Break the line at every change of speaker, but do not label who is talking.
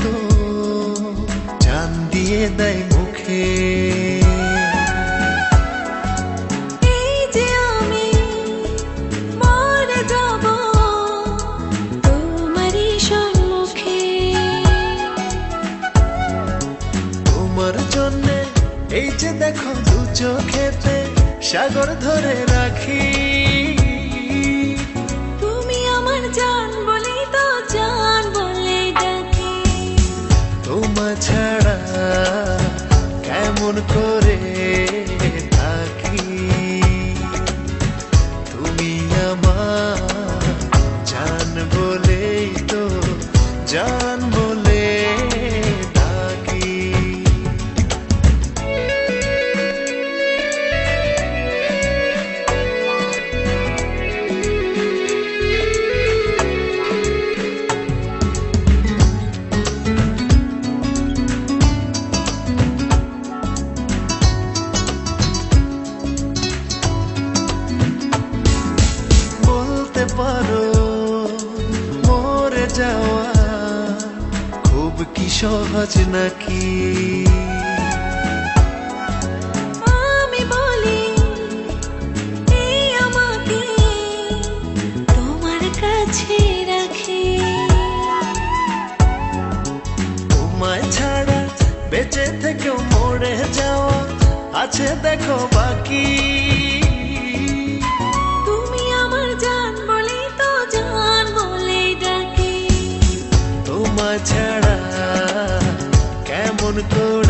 তো জান দিয়ে দেয় মুখে।
এই যে আমি মরে যাব তোমারই সম্মুখে।
তোমার জন্যে এই যে দেখো দু চোখেতে সাগর ধরে রাখি।
তুমি আমার জান বলেই তো জান বলে ডাকি।
তোমার ছাড়া কেমন করে থাকি। তুমি আমার জান বলেই তো জান বলে ডাকি। বলতে পারো মরে যাওয়া খুব কি সহজ নাকি।
আমি বলি এই আমাকে তোমার কাছে রাখি।
তোমায় ছাড়া বেঁচে থেকেও মরে যাওয়া আছে দেখো বাকি।
তুমি আমার জান বলেই তো জান বলে ডাকি।
তোমায় ছাড়া কেমন করে